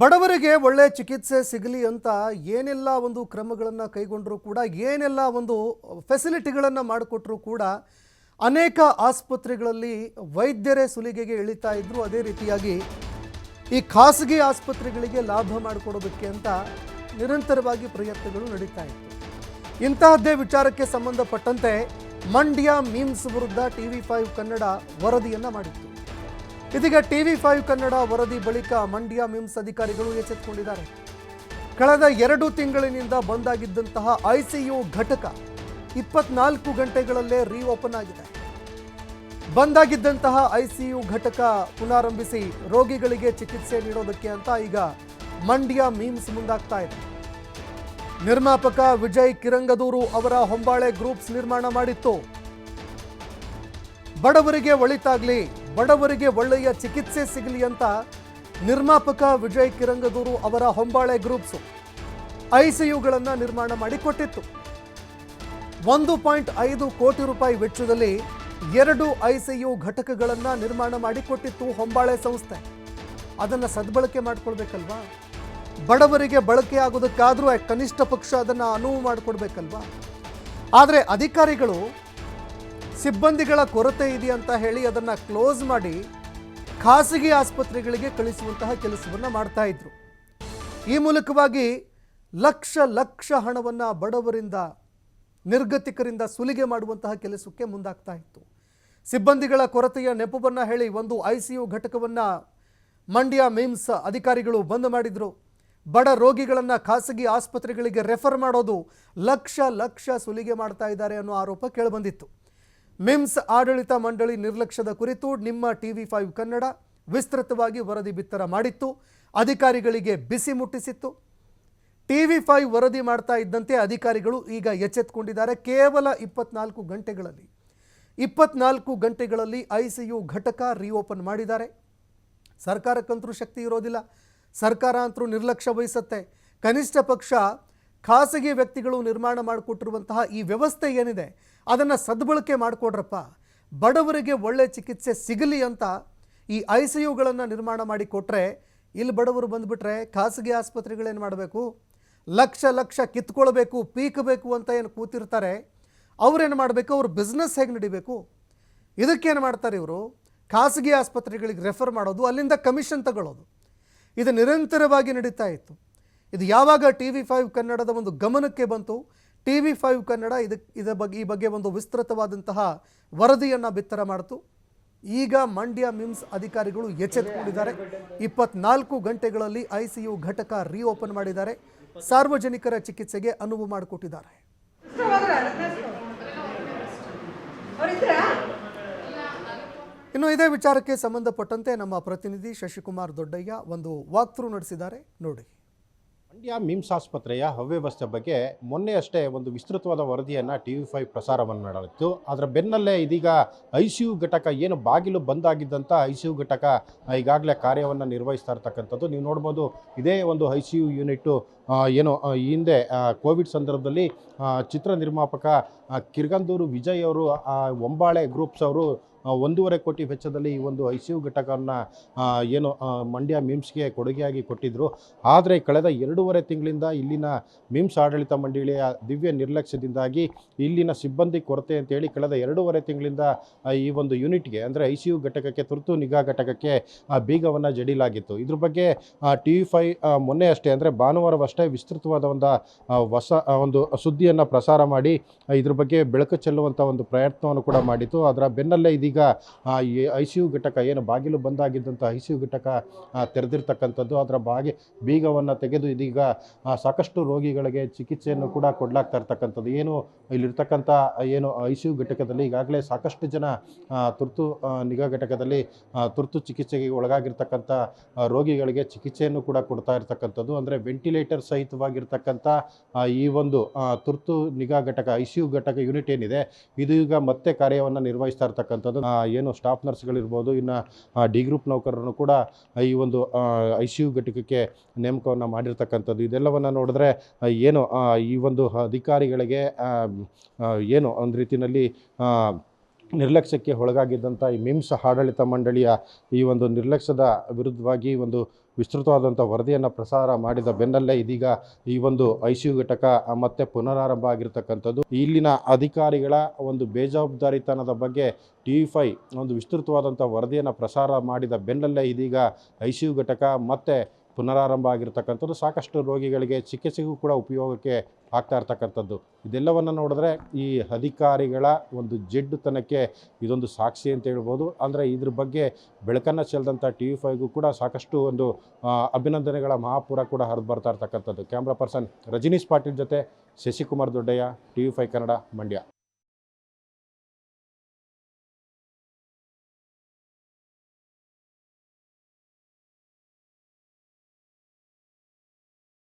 ಬಡವರಿಗೆ ಒಳ್ಳೆ ಚಿಕಿತ್ಸೆ ಸಿಗಲಿ ಅಂತ ಏನೆಲ್ಲ ಒಂದು ಕ್ರಮಗಳನ್ನು ಕೈಗೊಂಡರೂ ಕೂಡ ಏನೆಲ್ಲ ಒಂದು ಫೆಸಿಲಿಟಿಗಳನ್ನು ಮಾಡಿಕೊಟ್ರೂ ಕೂಡ ಅನೇಕ ಆಸ್ಪತ್ರೆಗಳಲ್ಲಿ ವೈದ್ಯರೇ ಸುಲಿಗೆಗೆ ಇಳಿತಾ ಇದ್ರು. ಅದೇ ರೀತಿಯಾಗಿ ಈ ಖಾಸಗಿ ಆಸ್ಪತ್ರೆಗಳಿಗೆ ಲಾಭ ಮಾಡಿಕೊಡೋದಕ್ಕೆ ಅಂತ ನಿರಂತರವಾಗಿ ಪ್ರಯತ್ನಗಳು ನಡೀತಾ ಇತ್ತು. ಇಂತಹದ್ದೇ ವಿಚಾರಕ್ಕೆ ಸಂಬಂಧಪಟ್ಟಂತೆ ಮಂಡ್ಯ ಮೀಮ್ಸ್ ವಿರುದ್ಧ TV5 ಕನ್ನಡ ವರದಿಯನ್ನು ಮಾಡಿತ್ತು. ಇದೀಗ TV5 ಕನ್ನಡ ವರದಿ ಬಳಿಕ ಮಂಡ್ಯ ಮಿಮ್ಸ್ ಅಧಿಕಾರಿಗಳು ಎಚ್ಚೆತ್ತುಕೊಂಡಿದ್ದಾರೆ. ಕಳೆದ 2 ತಿಂಗಳಿನಿಂದ ಬಂದ್ ಆಗಿದ್ದಂತಹ ICU ಘಟಕ 24 ಗಂಟೆಗಳಲ್ಲೇ ರೀಓಪನ್ ಆಗಿದೆ. ಬಂದ್ ಆಗಿದ್ದಂತಹ ICU ಘಟಕ ಪುನರಾರಂಭಿಸಿ ರೋಗಿಗಳಿಗೆ ಚಿಕಿತ್ಸೆ ನೀಡೋದಕ್ಕೆ ಅಂತ ಈಗ ಮಂಡ್ಯ ಮೀಮ್ಸ್ ಮುಂದಾಗ್ತಾ ಇದೆ. ನಿರ್ಮಾಪಕ ವಿಜಯ್ ಕಿರಂಗದೂರು ಅವರ ಹೊಂಬಾಳೆ ಗ್ರೂಪ್ಸ್ ನಿರ್ಮಾಣ ಮಾಡಿತ್ತು. ಬಡವರಿಗೆ ಒಳಿತಾಗ್ಲಿ, ಬಡವರಿಗೆ ಒಳ್ಳೆಯ ಚಿಕಿತ್ಸೆ ಸಿಗಲಿ ಅಂತ ನಿರ್ಮಾಪಕ ವಿಜಯ್ ಕಿರಂಗದೂರು ಅವರ ಹೊಂಬಾಳೆ ಗ್ರೂಪ್ಸ್ ICUಗಳನ್ನು ನಿರ್ಮಾಣ ಮಾಡಿಕೊಟ್ಟಿತ್ತು. 1.5 ಕೋಟಿ ರೂಪಾಯಿ ವೆಚ್ಚದಲ್ಲಿ 2 ICU ಘಟಕಗಳನ್ನು ನಿರ್ಮಾಣ ಮಾಡಿಕೊಟ್ಟಿತ್ತು ಹೊಂಬಾಳೆ ಸಂಸ್ಥೆ. ಅದನ್ನು ಸದ್ಬಳಕೆ ಮಾಡಿಕೊಳ್ಬೇಕಲ್ವಾ? ಬಡವರಿಗೆ ಬಳಕೆ ಆಗೋದಕ್ಕಾದರೂ ಕನಿಷ್ಠ ಪಕ್ಷ ಅದನ್ನು ಅನುವು ಮಾಡಿಕೊಡ್ಬೇಕಲ್ವಾ? ಆದರೆ ಅಧಿಕಾರಿಗಳು ಸಿಬ್ಬಂದಿಗಳ ಕೊರತೆ ಇದೆ ಅಂತ ಹೇಳಿ ಅದನ್ನು ಕ್ಲೋಸ್ ಮಾಡಿ ಖಾಸಗಿ ಆಸ್ಪತ್ರೆಗಳಿಗೆ ಕಳಿಸುವಂತಹ ಕೆಲಸವನ್ನು ಮಾಡ್ತಾ ಇದ್ರು. ಈ ಮೂಲಕವಾಗಿ ಲಕ್ಷ ಹಣವನ್ನು ಬಡವರಿಂದ, ನಿರ್ಗತಿಕರಿಂದ ಸುಲಿಗೆ ಮಾಡುವಂತಹ ಕೆಲಸಕ್ಕೆ ಮುಂದಾಗ್ತಾ ಇತ್ತು. ಸಿಬ್ಬಂದಿಗಳ ಕೊರತೆಯ ನೆಪವನ್ನು ಹೇಳಿ ಒಂದು ICU ಘಟಕವನ್ನು ಮಂಡ್ಯ ಮಿಮ್ಸ್ ಅಧಿಕಾರಿಗಳು ಬಂದ್ ಮಾಡಿದ್ರು. ಬಡ ರೋಗಿಗಳನ್ನು ಖಾಸಗಿ ಆಸ್ಪತ್ರೆಗಳಿಗೆ ರೆಫರ್ ಮಾಡೋದು ಲಕ್ಷ ಸುಲಿಗೆ ಮಾಡ್ತಾ ಇದ್ದಾರೆ ಅನ್ನೋ ಆರೋಪ ಕೇಳಿಬಂದಿತ್ತು. ಮಿಮ್ಸ್ ಆಡಳಿತ ಮಂಡಳಿ ನಿರ್ಲಕ್ಷ್ಯದ ಕುರಿತು ನಿಮ್ಮ TV5 ಕನ್ನಡ ವಿಸ್ತೃತವಾಗಿ ವರದಿ ಬಿತ್ತರ ಮಾಡಿತ್ತು. ಅಧಿಕಾರಿಗಳಿಗೆ ಬಿಸಿ ಮುಟ್ಟಿಸಿತ್ತು. TV5 ವರದಿ ಮಾಡ್ತಾ ಇದ್ದಂತೆ ಅಧಿಕಾರಿಗಳು ಈಗ ಎಚ್ಚೆತ್ತುಕೊಂಡಿದ್ದಾರೆ. ಕೇವಲ 24 ಗಂಟೆಗಳಲ್ಲಿ ICU ಘಟಕ ರೀಓಪನ್ ಮಾಡಿದ್ದಾರೆ. ಸರ್ಕಾರಕ್ಕಂತರೂ ಶಕ್ತಿ ಇರೋದಿಲ್ಲ, ಸರ್ಕಾರ ಅಂತರೂ ನಿರ್ಲಕ್ಷ್ಯ ವಹಿಸುತ್ತೆ. ಕನಿಷ್ಠ ಪಕ್ಷ ಖಾಸಗಿ ವ್ಯಕ್ತಿಗಳು ನಿರ್ಮಾಣ ಮಾಡಿಕೊಟ್ಟಿರುವಂತಹ ಈ ವ್ಯವಸ್ಥೆ ಏನಿದೆ ಅದನ್ನು ಸದ್ಬಳಕೆ ಮಾಡಿಕೊಡ್ರಪ್ಪ. ಬಡವರಿಗೆ ಒಳ್ಳೆ ಚಿಕಿತ್ಸೆ ಸಿಗಲಿ ಅಂತ ಈ ICUಗಳನ್ನು ನಿರ್ಮಾಣ ಮಾಡಿಕೊಟ್ರೆ, ಇಲ್ಲಿ ಬಡವರು ಬಂದುಬಿಟ್ರೆ ಖಾಸಗಿ ಆಸ್ಪತ್ರೆಗಳೇನು ಮಾಡಬೇಕು? ಲಕ್ಷ ಕಿತ್ಕೊಳ್ಬೇಕು, ಪೀಕಬೇಕು ಅಂತ ಏನು ಕೂತಿರ್ತಾರೆ. ಅವ್ರೇನು ಮಾಡಬೇಕು? ಅವ್ರ ಬಿಸ್ನೆಸ್ ಹೇಗೆ ನಡಿಬೇಕು? ಇದಕ್ಕೇನು ಮಾಡ್ತಾರೆ ಇವರು? ಖಾಸಗಿ ಆಸ್ಪತ್ರೆಗಳಿಗೆ ರೆಫರ್ ಮಾಡೋದು, ಅಲ್ಲಿಂದ ಕಮಿಷನ್ ತಗೊಳ್ಳೋದು. ಇದು ನಿರಂತರವಾಗಿ ನಡೀತಾ ಇತ್ತು. ಇದು ಯಾವಾಗ TV5 ಕನ್ನಡದ ಒಂದು ಗಮನಕ್ಕೆ ಬಂತು, TV5 ಕನ್ನಡ ಈ ಬಗ್ಗೆ ಒಂದು ವಿಸ್ತೃತವಾದಂತಹ ವರದಿಯನ್ನು ಬಿತ್ತರ ಮಾಡಿತು. ಈಗ ಮಂಡ್ಯ ಮಿಮ್ಸ್ ಅಧಿಕಾರಿಗಳು ಎಚ್ಚೆತ್ತುಕೊಂಡಿದ್ದಾರೆ. 24 ಗಂಟೆಗಳಲ್ಲಿ ICU ಘಟಕ ರೀಓಪನ್ ಮಾಡಿದ್ದಾರೆ. ಸಾರ್ವಜನಿಕರ ಚಿಕಿತ್ಸೆಗೆ ಅನುವು ಮಾಡಿಕೊಟ್ಟಿದ್ದಾರೆ. ಇನ್ನು ಇದೇ ವಿಚಾರಕ್ಕೆ ಸಂಬಂಧಪಟ್ಟಂತೆ ನಮ್ಮ ಪ್ರತಿನಿಧಿ ಶಶಿಕುಮಾರ್ ದೊಡ್ಡಯ್ಯ ಒಂದು ವಾಕ್ಥ್ರೂ ನಡೆಸಿದ್ದಾರೆ, ನೋಡಿ. ಮಂಡ್ಯ ಮಿಮ್ಸ್ ಆಸ್ಪತ್ರೆಯ ಅವ್ಯವಸ್ಥೆ ಬಗ್ಗೆ ಮೊನ್ನೆಯಷ್ಟೇ ಒಂದು ವಿಸ್ತೃತವಾದ ವರದಿಯನ್ನು TV5 ಪ್ರಸಾರವನ್ನು ಮಾಡಿತ್ತು. ಅದರ ಬೆನ್ನಲ್ಲೇ ಇದೀಗ ICU ಘಟಕ ಏನು ಬಾಗಿಲು ಬಂದಾಗಿದ್ದಂಥ ICU ಘಟಕ ಈಗಾಗಲೇ ಕಾರ್ಯವನ್ನು ನಿರ್ವಹಿಸ್ತಾ ಇರ್ತಕ್ಕಂಥದ್ದು ನೀವು ನೋಡ್ಬೋದು. ಇದೇ ಒಂದು ICU ಯೂನಿಟ್ಟು ಏನು ಈ ಹಿಂದೆ ಕೋವಿಡ್ ಸಂದರ್ಭದಲ್ಲಿ ಚಿತ್ರ ನಿರ್ಮಾಪಕ ಕಿರ್ಗಂದೂರು ವಿಜಯ್ ಅವರು, ಹೊಂಬಾಳೆ ಗ್ರೂಪ್ಸ್ ಅವರು 1.5 ಕೋಟಿ ವೆಚ್ಚದಲ್ಲಿ ಈ ಒಂದು ICU ಘಟಕವನ್ನು ಏನು ಮಂಡ್ಯ ಮಿಮ್ಸ್ಗೆ ಕೊಡುಗೆಯಾಗಿ ಕೊಟ್ಟಿದ್ದರು. ಆದರೆ ಕಳೆದ 2.5 ತಿಂಗಳಿಂದ ಇಲ್ಲಿನ ಮಿಮ್ಸ್ ಆಡಳಿತ ಮಂಡಳಿಯ ದಿವ್ಯ ನಿರ್ಲಕ್ಷ್ಯದಿಂದಾಗಿ ಇಲ್ಲಿನ ಸಿಬ್ಬಂದಿ ಕೊರತೆ ಅಂತೇಳಿ ಕಳೆದ 2.5 ತಿಂಗಳಿಂದ ಈ ಒಂದು ಯೂನಿಟ್ಗೆ ಅಂದರೆ ICU ಘಟಕಕ್ಕೆ, ತುರ್ತು ನಿಗಾ ಘಟಕಕ್ಕೆ ಬೀಗವನ್ನು ಜಡಿಲಾಗಿತ್ತು. ಇದ್ರ ಬಗ್ಗೆ TV5 ಮೊನ್ನೆ ಅಷ್ಟೇ ಅಂದರೆ ಭಾನುವಾರವಷ್ಟೇ ವಿಸ್ತೃತವಾದ ಒಂದು ಸುದ್ದಿಯನ್ನು ಪ್ರಸಾರ ಮಾಡಿ ಇದ್ರ ಬಗ್ಗೆ ಬೆಳಕು ಚೆಲ್ಲುವಂಥ ಒಂದು ಪ್ರಯತ್ನವನ್ನು ಕೂಡ ಮಾಡಿತ್ತು. ಅದರ ಬೆನ್ನಲ್ಲೇ ಇದೀಗ ಈ ICU ಘಟಕ ಏನು ಬಾಗಿಲು ಬಂದಾಗಿದ್ದಂಥ ICU ಘಟಕ ತೆರೆದಿರ್ತಕ್ಕಂಥದ್ದು. ಅದರ ಬೀಗವನ್ನು ತೆಗೆದು ಇದೀಗ ಸಾಕಷ್ಟು ರೋಗಿಗಳಿಗೆ ಚಿಕಿತ್ಸೆಯನ್ನು ಕೂಡ ಕೊಡಲಾಗ್ತಾ ಇರ್ತಕ್ಕಂಥದ್ದು. ಏನು ಇಲ್ಲಿರ್ತಕ್ಕಂಥ ಏನು ICU ಘಟಕದಲ್ಲಿ ಈಗಾಗಲೇ ಸಾಕಷ್ಟು ಜನ ತುರ್ತು ನಿಗಾ ಘಟಕದಲ್ಲಿ ತುರ್ತು ಚಿಕಿತ್ಸೆಗೆ ಒಳಗಾಗಿರ್ತಕ್ಕಂಥ ರೋಗಿಗಳಿಗೆ ಚಿಕಿತ್ಸೆಯನ್ನು ಕೂಡ ಕೊಡ್ತಾ ಇರ್ತಕ್ಕಂಥದ್ದು. ಅಂದರೆ ವೆಂಟಿಲೇಟರ್ ಸಹಿತವಾಗಿರ್ತಕ್ಕಂಥ ಈ ಒಂದು ತುರ್ತು ನಿಗಾ ಘಟಕ ICU ಘಟಕ ಯೂನಿಟ್ ಏನಿದೆ ಇದು ಈಗ ಮತ್ತೆ ಕಾರ್ಯವನ್ನು ನಿರ್ವಹಿಸ್ತಾ ಇರ್ತಕ್ಕಂಥದ್ದು. ಏನು ಸ್ಟಾಫ್ ನರ್ಸ್ಗಳಿರ್ಬೋದು, ಇನ್ನು ಡಿ ಗ್ರೂಪ್ ನೌಕರರನ್ನು ಕೂಡ ಈ ಒಂದು ICU ಘಟಕಕ್ಕೆ ನೇಮಕವನ್ನು ಮಾಡಿರ್ತಕ್ಕಂಥದ್ದು. ಇದೆಲ್ಲವನ್ನು ನೋಡಿದ್ರೆ ಏನು ಈ ಒಂದು ಅಧಿಕಾರಿಗಳಿಗೆ ಏನು ಒಂದು ರೀತಿಯಲ್ಲಿ ನಿರ್ಲಕ್ಷ್ಯಕ್ಕೆ ಒಳಗಾಗಿದ್ದಂಥ ಈ ಮಿಮ್ಸ್ ಆಡಳಿತ ಮಂಡಳಿಯ ಈ ಒಂದು ನಿರ್ಲಕ್ಷ್ಯದ ವಿರುದ್ಧವಾಗಿ ಒಂದು ವಿಸ್ತೃತವಾದಂಥ ವರದಿಯನ್ನು ಪ್ರಸಾರ ಮಾಡಿದ ಬೆನ್ನಲ್ಲೇ ಇದೀಗ ಈ ಒಂದು ICU ಘಟಕ ಮತ್ತೆ ಪುನರಾರಂಭ ಆಗಿರ್ತಕ್ಕಂಥದ್ದು. ಇಲ್ಲಿನ ಅಧಿಕಾರಿಗಳ ಒಂದು ಬೇಜವಾಬ್ದಾರಿತನದ ಬಗ್ಗೆ TV5 ಒಂದು ವಿಸ್ತೃತವಾದಂಥ ವರದಿಯನ್ನು ಪ್ರಸಾರ ಮಾಡಿದ ಬೆನ್ನಲ್ಲೇ ಇದೀಗ ICU ಘಟಕ ಮತ್ತೆ ಪುನರಾರಂಭ ಆಗಿರ್ತಕ್ಕಂಥದ್ದು. ಸಾಕಷ್ಟು ರೋಗಿಗಳಿಗೆ ಚಿಕಿತ್ಸೆಗೂ ಕೂಡ ಉಪಯೋಗಕ್ಕೆ ಆಗ್ತಾ ಇರ್ತಕ್ಕಂಥದ್ದು. ಇದೆಲ್ಲವನ್ನು ನೋಡಿದ್ರೆ ಈ ಅಧಿಕಾರಿಗಳ ಒಂದು ಜಡ್ಡುತನಕ್ಕೆ ಇದೊಂದು ಸಾಕ್ಷಿ ಅಂತ ಹೇಳ್ಬೋದು. ಅಂದರೆ ಇದ್ರ ಬಗ್ಗೆ ಬೆಳಕನ್ನು ಚೆಲ್ಲಿದಂಥ TV5ಗೂ ಕೂಡ ಸಾಕಷ್ಟು ಒಂದು ಅಭಿನಂದನೆಗಳ ಮಹಾಪುರ ಕೂಡ ಹರಿದು ಬರ್ತಾ ಇರ್ತಕ್ಕಂಥದ್ದು. ಕ್ಯಾಮ್ರಾ ಪರ್ಸನ್ ರಜನೀಶ್ ಪಾಟೀಲ್ ಜೊತೆ ಶಶಿಕುಮಾರ್ ದೊಡ್ಡಯ್ಯ, TV5 ಕನ್ನಡ, ಮಂಡ್ಯ.